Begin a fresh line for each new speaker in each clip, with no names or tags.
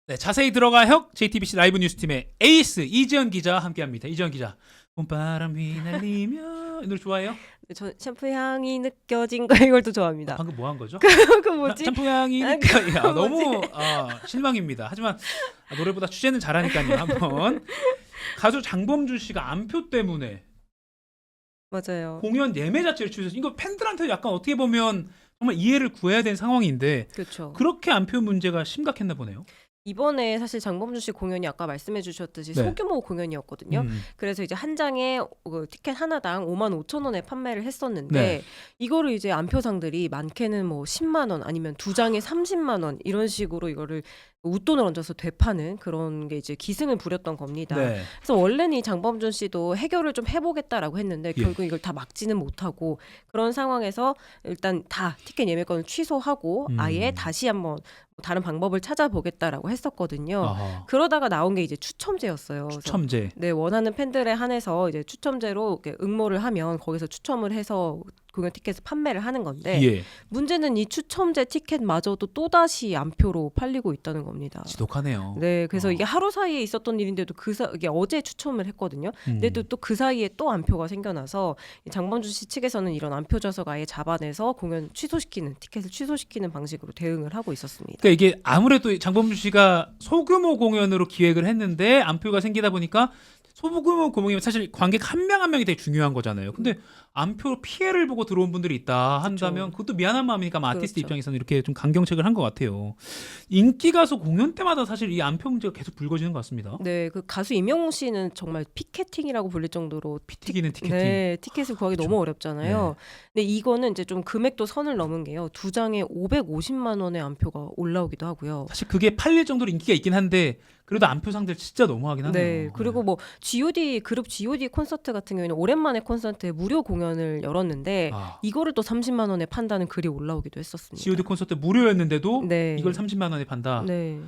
네, 자세히 들어가 혁 JTBC 라이브 뉴스팀의 에이스 이지연 기자와 함께합니다. 이지연 기자, 봄바람 휘날리며 이 노래 좋아해요?
네, 저 샴푸 향이 느껴진 거 이걸 또 좋아합니다.
방금 뭐 한 거죠?
그 뭐지?
샴푸 향이
아,
느껴.
그
야, 너무 실망입니다. 하지만 노래보다 취재는 잘하니까요. 한번 가수 장범준 씨가 안표 때문에
맞아요.
공연 예매 자체를 취소해서 이거 팬들한테 약간 어떻게 보면 정말 이해를 구해야 되는 상황인데
그렇죠.
그렇게 안표 문제가 심각했나 보네요.
이번에 사실 장범준 씨 공연이 아까 말씀해 주셨듯이
네.
소규모 공연이었거든요. 그래서 이제 한 장에 티켓 하나당 55,000원에 판매를 했었는데
네.
이거를 이제 안표상들이 많게는 뭐 10만 원 아니면 두 장에 30만 원 이런 식으로 이거를 웃돈을 얹어서 되파는 그런 게 이제 기승을 부렸던 겁니다.
네.
그래서 원래는 이 장범준 씨도 해결을 좀 해보겠다라고 했는데
예.
결국 이걸 다 막지는 못하고 그런 상황에서 일단 다 티켓 예매권을 취소하고 아예 다시 한번 다른 방법을 찾아보겠다라고 했었거든요.
아하.
그러다가 나온 게 이제 추첨제였어요. 그래서
추첨제.
네, 원하는 팬들에 한해서 이제 추첨제로 이렇게 응모를 하면 거기서 추첨을 해서 공연 티켓을 판매를 하는 건데
예.
문제는 이 추첨제 티켓마저도 또다시 안표로 팔리고 있다는 겁니다.
지독하네요.
네, 그래서 이게 하루 사이에 있었던 일인데도 이게 어제 추첨을 했거든요. 근데 또 그 사이에 또 안표가 생겨나서 이 장범준 씨 측에서는 이런 안표 좌석 아예 잡아내서 공연 티켓을 취소시키는 방식으로 대응을 하고 있었습니다.
그러니까 이게 아무래도 장범준 씨가 소규모 공연으로 기획을 했는데 안표가 생기다 보니까 소규모 공연이면 사실 관객 한 명 한 명이 되게 중요한 거잖아요. 근데 안표 피해를 보고 들어온 분들이 있다 한다면 그것도 미안한 마음이니까 아마 아티스트
그렇죠.
입장에서는 이렇게 좀 강경책을 한 것 같아요. 인기 가수 공연 때마다 사실 이 안표 문제가 계속 불거지는 것 같습니다.
네, 그 가수 임영웅 씨는 정말 피켓팅이라고 불릴 정도로
튀기는 티켓팅.
네, 티켓을 구하기
그렇죠.
너무 어렵잖아요. 근데 이거는 이제 좀 금액도 선을 넘은 게요. 두 장에 550만 원의 안표가 올라오기도 하고요.
사실 그게 팔릴 정도로 인기가 있긴 한데 그래도 안표상들 진짜 너무하긴 하네요.
네, 그리고 뭐 그룹 G.O.D 콘서트 같은 경우에는 오랜만에 콘서트에 무료 공연을 열었는데 이거를 또 30만 원에 판다는 글이 올라오기도 했었습니다.
G.O.D 콘서트 무료였는데도
네.
이걸 30만 원에 판다.
네,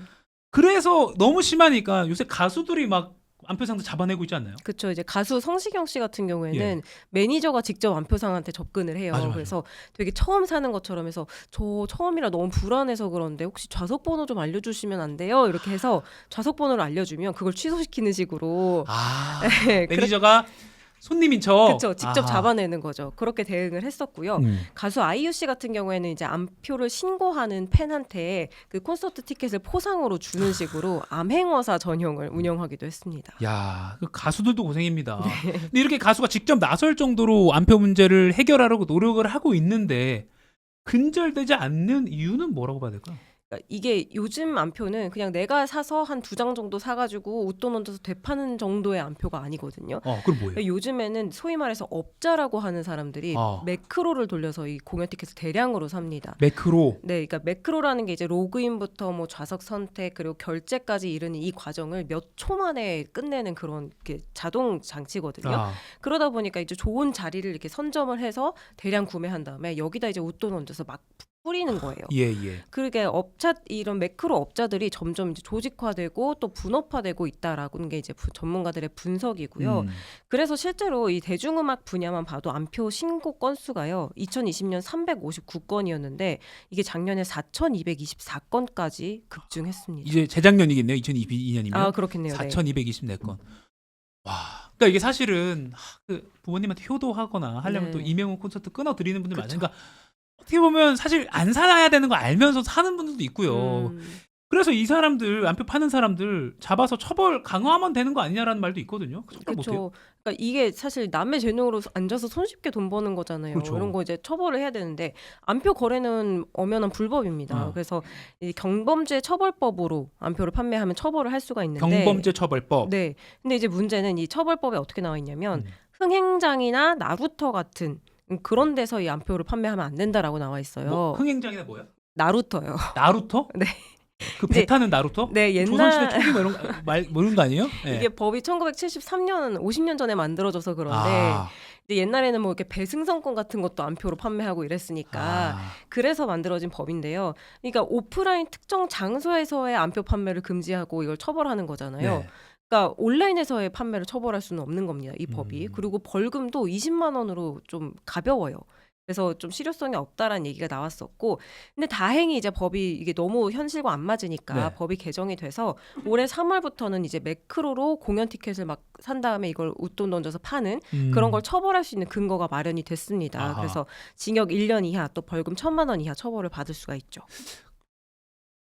그래서 너무 심하니까 요새 가수들이 막 안표상도 잡아내고 있지 않나요?
그렇죠. 이제 가수 성시경 씨 같은 경우에는 매니저가 직접 안표상한테 접근을 해요.
맞아.
그래서 되게 처음 사는 것처럼 해서 저 처음이라 너무 불안해서 그런데 혹시 좌석 번호 좀 알려주시면 안 돼요? 이렇게 해서 좌석 번호를 알려주면 그걸 취소시키는 식으로 네,
매니저가 손님인 척.
그렇죠. 직접 잡아내는 거죠. 그렇게 대응을 했었고요. 가수 아이유 씨 같은 경우에는 이제 안표를 신고하는 팬한테 그 콘서트 티켓을 포상으로 주는 식으로 암행어사 전형을 운영하기도 했습니다.
야, 그 가수들도 고생입니다. 근데 이렇게 가수가 직접 나설 정도로 안표 문제를 해결하려고 노력을 하고 있는데 근절되지 않는 이유는 뭐라고 봐야 될까요?
그러니까 이게 요즘 안표는 그냥 내가 사서 한 두 장 정도 사가지고 웃돈 얹어서 되파는 정도의 안표가 아니거든요.
그럼 뭐예요?
요즘에는 소위 말해서 업자라고 하는 사람들이 매크로를 돌려서 이 공연 티켓을 대량으로 삽니다.
매크로.
네, 그러니까 매크로라는 게 이제 로그인부터 뭐 좌석 선택 그리고 결제까지 이르는 이 과정을 몇 초 만에 끝내는 그런 자동 장치거든요. 그러다 보니까 이제 좋은 자리를 이렇게 선점을 해서 대량 구매한 다음에 여기다 이제 웃돈 얹어서 막 뿌리는 거예요.
예.
그러게 이런 매크로 업자들이 점점 이제 조직화되고 또 분업화되고 있다라는 게 이제 전문가들의 분석이고요. 그래서 실제로 이 대중음악 분야만 봐도 안표 신고 건수가요. 2020년 359건이었는데 이게 작년에 4,224건까지 급증했습니다.
이제 재작년이겠네요. 2022년이면.
아, 그렇겠네요.
4,224건. 와. 그러니까 이게 사실은 그 부모님한테 효도하거나 하려면 또 이명웅 콘서트 끊어드리는 분들 많으니까 어떻게 보면 사실 안 살아야 되는 거 알면서 사는 분들도 있고요. 그래서 이 사람들 안표 파는 사람들 잡아서 처벌 강화하면 되는 거 아니냐라는 말도 있거든요.
그렇죠. 그러니까 이게 사실 남의 재능으로 앉아서 손쉽게 돈 버는 거잖아요.
그렇죠.
이런 거 이제 처벌을 해야 되는데 안표 거래는 엄연한 불법입니다. 그래서 이 경범죄 처벌법으로 안표를 판매하면 처벌을 할 수가 있는데
경범죄 처벌법.
네. 근데 이제 문제는 이 처벌법에 어떻게 나와 있냐면 흥행장이나 나루터 같은 그런 데서 이 안표를 판매하면 안 된다라고 나와 있어요.
흥행장이나 뭐야?
나루터요.
나루터?
네.
그 배 타는 나루터?
네,
조선시대 초기 뭐 이런 거 아니에요? 네.
이게 법이 1973년 50년 전에 만들어져서 그런데 이제 옛날에는 뭐 이렇게 배승선권 같은 것도 안표로 판매하고 이랬으니까 그래서 만들어진 법인데요. 그러니까 오프라인 특정 장소에서의 안표 판매를 금지하고 이걸 처벌하는 거잖아요. 그러니까 온라인에서의 판매를 처벌할 수는 없는 겁니다. 이 법이. 그리고 벌금도 20만 원으로 좀 가벼워요. 그래서 좀 실효성이 없다라는 얘기가 나왔었고, 근데 다행히 이제 법이 이게 너무 현실과 안 맞으니까
네.
법이 개정이 돼서 올해 3월부터는 이제 매크로로 공연 티켓을 막 산 다음에 이걸 웃돈 던져서 파는 그런 걸 처벌할 수 있는 근거가 마련이 됐습니다.
아하.
그래서 징역 1년 이하 또 벌금 1,000만 원 이하 처벌을 받을 수가 있죠.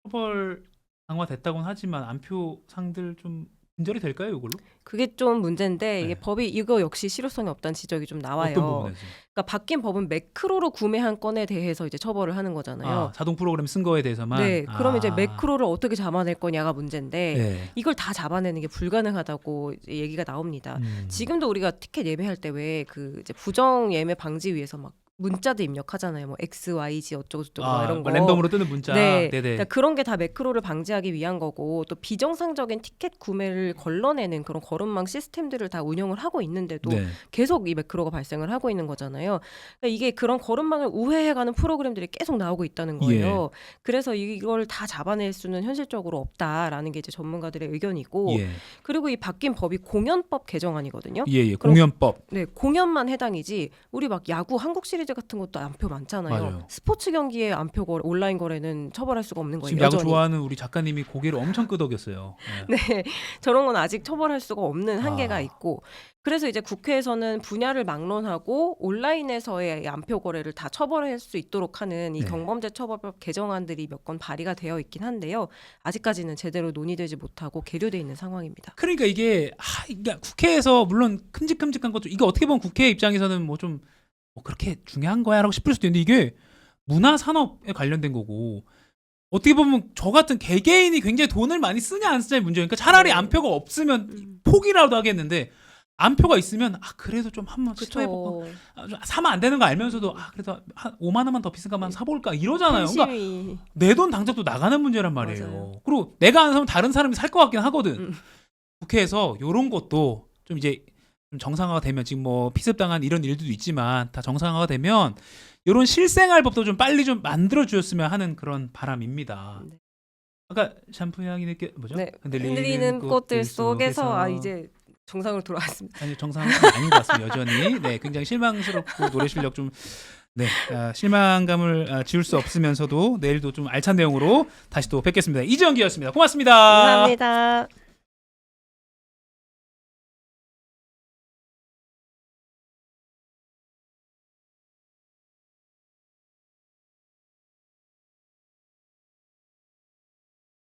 처벌 강화됐다고는 하지만 안표 상들 좀 분절이 될까요, 이걸로?
그게 좀 문제인데 이게
네.
법이 이거 역시 실효성이 없다는 지적이 좀 나와요.
어떤 부분에서?
그러니까 바뀐 법은 매크로로 구매한 건에 대해서 이제 처벌을 하는 거잖아요.
아, 자동 프로그램 쓴 거에 대해서만.
네, 그럼 이제
아.
매크로를 어떻게 잡아낼 거냐가 문제인데
네.
이걸 다 잡아내는 게 불가능하다고 이제 얘기가 나옵니다. 지금도 우리가 티켓 예매할 때 왜 그 이제 부정 예매 방지 위해서 막 문자도 입력하잖아요. 뭐 X, Y, Z 어쩌고저쩌고 막 이런 거.
랜덤으로 뜨는 문자.
네,
네네.
그러니까 그런 게 다 매크로를 방지하기 위한 거고 또 비정상적인 티켓 구매를 걸러내는 그런 거름망 시스템들을 다 운영을 하고 있는데도
네.
계속 이 매크로가 발생을 하고 있는 거잖아요. 그러니까 이게 그런 거름망을 우회해가는 프로그램들이 계속 나오고 있다는 거예요. 그래서 이걸 다 잡아낼 수는 현실적으로 없다라는 게 이제 전문가들의 의견이고,
예.
그리고 이 바뀐 법이 공연법 개정안이거든요.
예.
그럼-
공연법.
네, 공연만 해당이지 우리 막 야구 한국 시리즈 같은 것도 안표 많잖아요.
맞아요.
스포츠 경기에 안표 거래, 온라인 거래는 처벌할 수가 없는 거예요.
지금 야구
여전히.
좋아하는 우리 작가님이 고개를 엄청 끄덕였어요. 네.
네, 저런 건 아직 처벌할 수가 없는 한계가
아.
있고, 그래서 이제 국회에서는 분야를 막론하고 온라인에서의 안표 거래를 다 처벌할 수 있도록 하는 이
네.
경범죄 처벌법 개정안들이 몇 건 발의가 되어 있긴 한데요. 아직까지는 제대로 논의되지 못하고 계류돼 있는 상황입니다.
그러니까 이게 그러니까 국회에서 물론 큼직큼직한 것도 이게 어떻게 보면 국회 입장에서는 뭐 좀 그렇게 중요한 거야라고 싶을 수도 있는데 이게 문화 산업에 관련된 거고 어떻게 보면 저 같은 개개인이 굉장히 돈을 많이 쓰냐 안 쓰냐의 문제니까 차라리
네.
안표가 없으면 포기라도 하겠는데 안표가 있으면 그래도 좀 한번 시도해보고
그렇죠.
사면 안 되는 거 알면서도 그래도 한 5만 원만 더 비싼 거만 사볼까 이러잖아요. 그러니까
팬심이
내 돈 당장도 나가는 문제란 말이에요.
맞아요.
그리고 내가 안 사면 다른 사람이 살 것 같긴 하거든.
음.
국회에서 이런 것도 좀 이제 좀 정상화가 되면 지금 뭐 피습당한 이런 일들도 있지만 다 정상화가 되면 이런 실생활 법도 좀 빨리 좀 만들어 주셨으면 하는 그런 바람입니다.
네.
아까 샴푸 향이 뭐죠?
네, 흔들리는 꽃들 속에서 이제 정상으로 돌아왔습니다.
아니 정상은 아닌 것 같습니다. 여전히 네 굉장히 실망스럽고 노래 실력 좀 실망감을 지울 수 없으면서도 내일도 좀 알찬 내용으로 다시 또 뵙겠습니다. 이재영 기였습니다. 고맙습니다.
감사합니다.